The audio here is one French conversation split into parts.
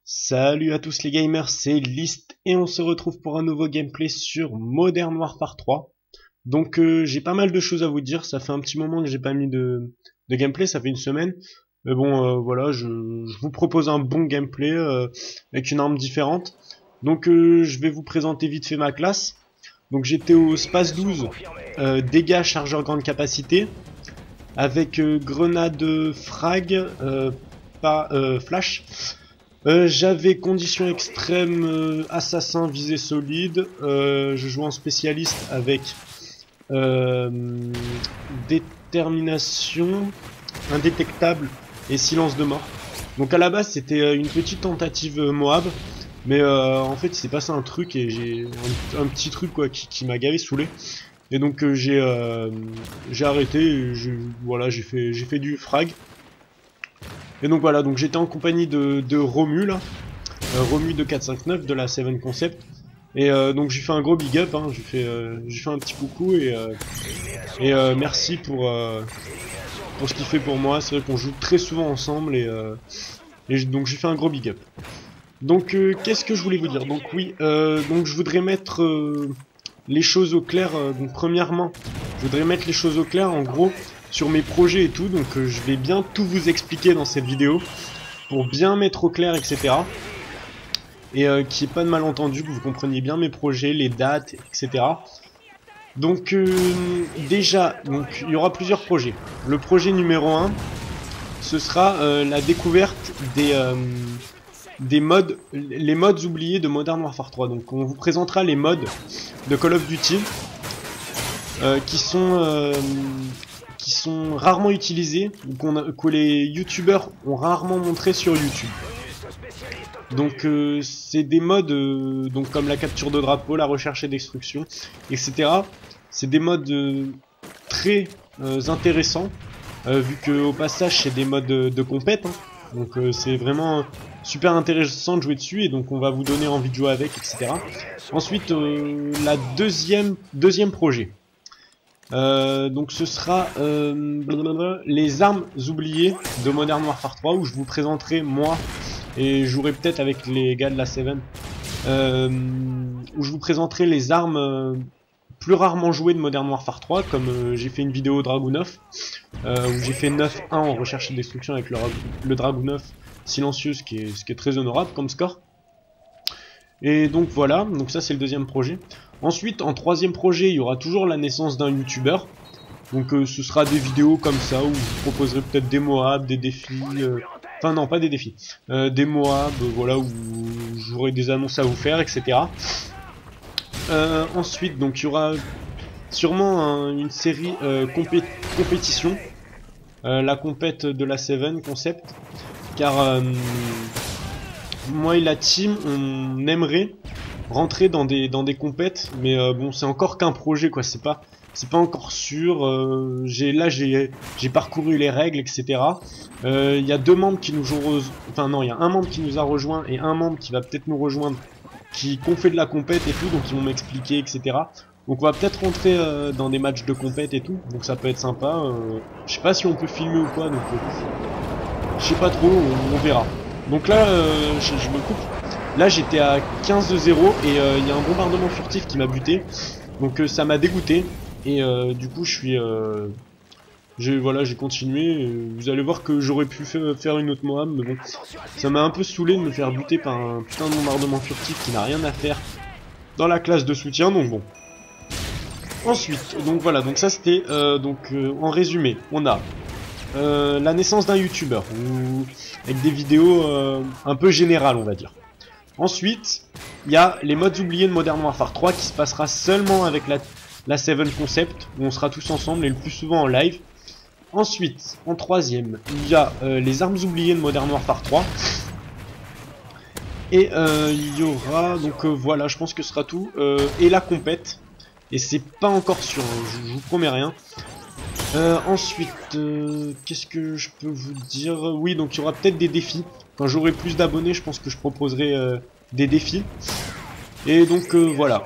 Salut à tous les gamers, c'est List et on se retrouve pour un nouveau gameplay sur Modern Warfare 3. Donc j'ai pas mal de choses à vous dire, ça fait un petit moment que j'ai pas mis de gameplay, ça fait une semaine. Mais bon voilà, je vous propose un bon gameplay avec une arme différente. Donc je vais vous présenter vite fait ma classe. Donc j'étais au Space 12, dégâts chargeur grande capacité, avec grenade frag, pas flash. J'avais conditions extrêmes, assassin, visée solide. Je jouais en spécialiste avec détermination, indétectable et silence de mort. Donc à la base c'était une petite tentative Moab, mais en fait il s'est passé un truc et j'ai un petit truc quoi qui m'a gavé saoulé. Et donc j'ai arrêté, et voilà j'ai fait du frag. Et donc voilà, donc j'étais en compagnie de Romu là, Romu de 459 de la 7 Concept. Et donc j'ai fait un gros big up, hein, j'ai fait un petit coucou et merci pour ce qu'il fait pour moi. C'est vrai qu'on joue très souvent ensemble et donc j'ai fait un gros big up. Donc qu'est-ce que je voulais vous dire? Donc oui, donc je voudrais mettre les choses au clair. Donc premièrement, je voudrais mettre les choses au clair en gros sur mes projets et tout, donc je vais bien tout vous expliquer dans cette vidéo pour bien mettre au clair, etc. Et qu'il n'y ait pas de malentendu, que vous compreniez bien mes projets, les dates, etc. Donc déjà, donc il y aura plusieurs projets. Le projet numéro 1, ce sera la découverte des modes, les modes oubliés de Modern Warfare 3. Donc on vous présentera les modes de Call of Duty qui sont rarement utilisés, que les youtubeurs ont rarement montré sur YouTube. Donc c'est des modes donc comme la capture de drapeau, la recherche et destruction, etc. C'est des modes très intéressants, vu que au passage c'est des modes de compète, hein. Donc c'est vraiment super intéressant de jouer dessus et donc on va vous donner envie de jouer avec, etc. Ensuite la deuxième projet. Donc ce sera les armes oubliées de Modern Warfare 3 où je vous présenterai moi et je jouerai peut-être avec les gars de la 7 où je vous présenterai les armes plus rarement jouées de Modern Warfare 3 comme j'ai fait une vidéo Dragunov où j'ai fait 9-1 en recherche et destruction avec le Dragunov silencieux ce qui est très honorable comme score. Et donc voilà, donc ça c'est le deuxième projet. Ensuite, en troisième projet, il y aura toujours la naissance d'un youtubeur. Donc ce sera des vidéos comme ça où je vous proposerai peut-être des Moab, des défis. Enfin non, pas des défis. Des Moab, voilà, où j'aurai des annonces à vous faire, etc. Ensuite, donc il y aura sûrement une série compétition. La compète de la 7 Concept. Car moi et la team, on aimerait rentrer dans des compètes, mais bon c'est encore qu'un projet quoi, c'est pas encore sûr. J'ai parcouru les règles, etc. Il y a deux membres qui nous enfin non, il y a un membre qui nous a rejoint et un membre qui va peut-être nous rejoindre, qui ont fait de la compète et tout, donc ils vont m'expliquer, etc. Donc on va peut-être rentrer dans des matchs de compète et tout, donc ça peut être sympa. Je sais pas si on peut filmer ou quoi, donc je sais pas trop, on verra. Donc là je me coupe. Là j'étais à 15-0 et il y a un bombardement furtif qui m'a buté. Donc ça m'a dégoûté. Et du coup j'ai continué. Vous allez voir que j'aurais pu faire une autre Moab, mais bon. Ça m'a un peu saoulé de me faire buter par un putain de bombardement furtif qui n'a rien à faire dans la classe de soutien, donc bon. Ensuite, donc voilà, donc ça c'était en résumé, on a la naissance d'un youtubeur, avec des vidéos un peu générales on va dire. Ensuite, il y a les modes oubliés de Modern Warfare 3 qui se passera seulement avec la 7 Concept, où on sera tous ensemble et le plus souvent en live. Ensuite, en troisième, il y a les armes oubliées de Modern Warfare 3. Et il y aura, donc voilà, je pense que ce sera tout. Et la compète. Et c'est pas encore sûr, hein, je vous promets rien. Ensuite, qu'est-ce que je peux vous dire? Oui, donc il y aura peut-être des défis. Quand j'aurai plus d'abonnés, je pense que je proposerai des défis. Et donc voilà.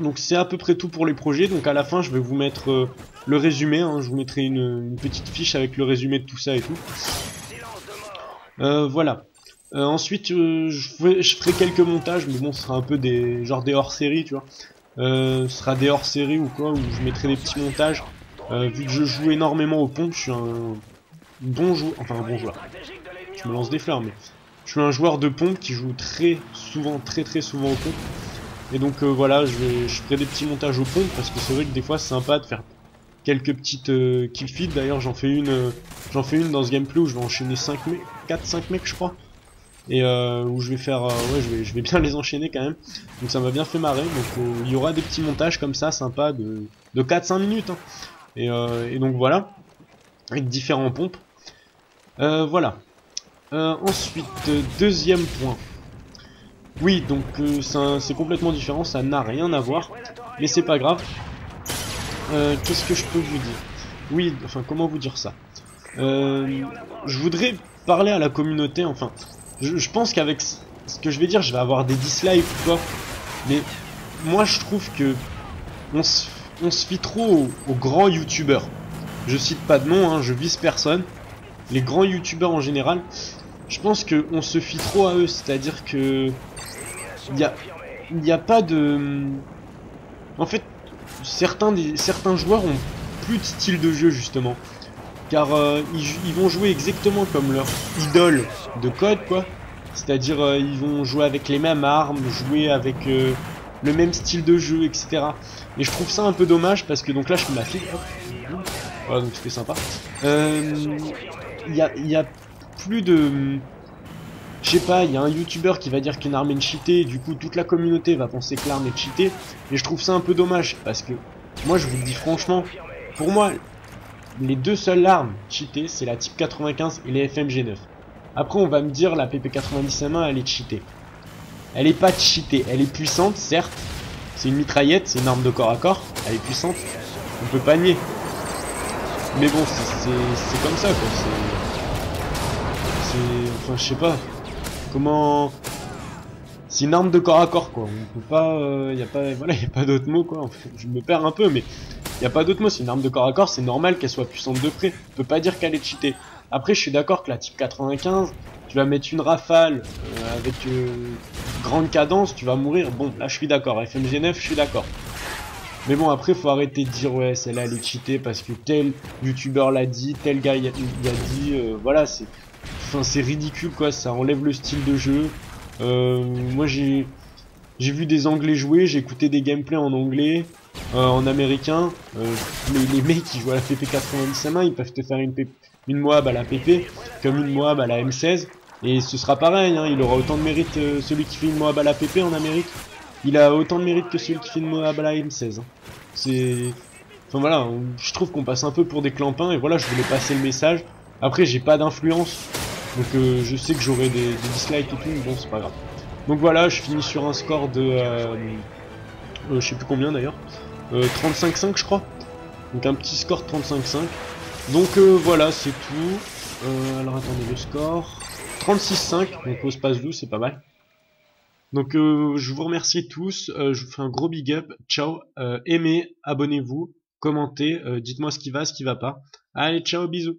Donc c'est à peu près tout pour les projets. Donc à la fin, je vais vous mettre le résumé. Hein. Je vous mettrai une petite fiche avec le résumé de tout ça et tout. Voilà. Ensuite, je ferai quelques montages, mais bon, ce sera un peu des des hors-série, tu vois. Ce sera des hors-série ou quoi, où je mettrai des petits montages. Vu que je joue énormément aux pompes, je suis un bon joueur, enfin un bon joueur. Je me lance des fleurs, mais je suis un joueur de pompe qui joue très souvent, très souvent aux pompes. Et donc voilà, je ferai des petits montages aux pompes parce que c'est vrai que des fois c'est sympa de faire quelques petites kill feeds. D'ailleurs, j'en fais une dans ce gameplay où je vais enchaîner 5 mecs, 4-5 mecs je crois. Et où je vais faire, ouais, je vais bien les enchaîner quand même. Donc ça m'a bien fait marrer. Donc il y aura des petits montages comme ça, sympa, de 4-5 minutes. Hein. Et donc voilà, avec différents pompes. Voilà. Ensuite, deuxième point. Oui, donc c'est complètement différent, ça n'a rien à voir. Mais c'est pas grave. Qu'est-ce que je peux vous dire? Oui, enfin, comment vous dire ça? Je voudrais parler à la communauté, enfin, je pense qu'avec ce que je vais dire, je vais avoir des dislikes ou quoi, mais moi je trouve que on se fie trop aux grands youtubeurs. Je cite pas de nom, hein, je vise personne. Les grands youtubeurs en général, je pense que on se fie trop à eux, c'est-à-dire que il y a pas de... En fait, certains joueurs ont plus de style de jeu justement. Car ils vont jouer exactement comme leur idole de code, quoi. C'est-à-dire ils vont jouer avec les mêmes armes, jouer avec le même style de jeu, etc. Et je trouve ça un peu dommage parce que donc là je fais ma fille. Voilà, donc c'était sympa. Y a plus de... Je sais pas, il y a un youtubeur qui va dire qu'une arme est cheatée, et du coup toute la communauté va penser que l'arme est cheatée. Et je trouve ça un peu dommage parce que moi je vous le dis franchement, pour moi les deux seules armes cheatées, c'est la Type 95 et les FMG9. Après, on va me dire la PP90M1, elle est cheatée. Elle est pas cheatée, elle est puissante, certes. C'est une mitraillette, c'est une arme de corps à corps. Elle est puissante, on peut pas nier. Mais bon, c'est comme ça, quoi. Enfin, je sais pas. Comment... C'est une arme de corps à corps, quoi. On peut pas... y a pas... Voilà, y a pas d'autre mot, quoi. Je me perds un peu, mais... Y a pas d'autre mot, c'est une arme de corps à corps, c'est normal qu'elle soit puissante de près. On peut pas dire qu'elle est cheatée. Après, je suis d'accord que la Type 95, tu vas mettre une rafale avec grande cadence, tu vas mourir. Bon, là, je suis d'accord. FMG9, je suis d'accord. Mais bon, après, faut arrêter de dire, ouais, celle-là, elle est cheatée parce que tel youtubeur l'a dit, tel gars y a dit, voilà, c'est... Enfin, c'est ridicule, quoi, ça enlève le style de jeu. Moi, j'ai vu des anglais jouer, j'ai écouté des gameplays en anglais, en américain. Les mecs qui jouent à la PP90M1, ils peuvent te faire une Moab à la PP, comme une Moab à la M16. Et ce sera pareil, hein, il aura autant de mérite, celui qui fait une Moab à la PP en Amérique. Il a autant de mérite que celui qui fait une Moab à la M16. Hein. C'est... Enfin voilà, je trouve qu'on passe un peu pour des clampins, et voilà, je voulais passer le message. Après, j'ai pas d'influence, donc je sais que j'aurai des dislikes et tout, mais bon, c'est pas grave. Donc voilà, je finis sur un score de... je sais plus combien d'ailleurs. 35-5 je crois. Donc un petit score de 35-5. Donc voilà, c'est tout. Alors attendez, le score... 36-5, donc au space 12, c'est pas mal. Donc je vous remercie tous, je vous fais un gros big up, ciao, aimez, abonnez-vous, commentez, dites-moi ce qui va pas. Allez, ciao, bisous.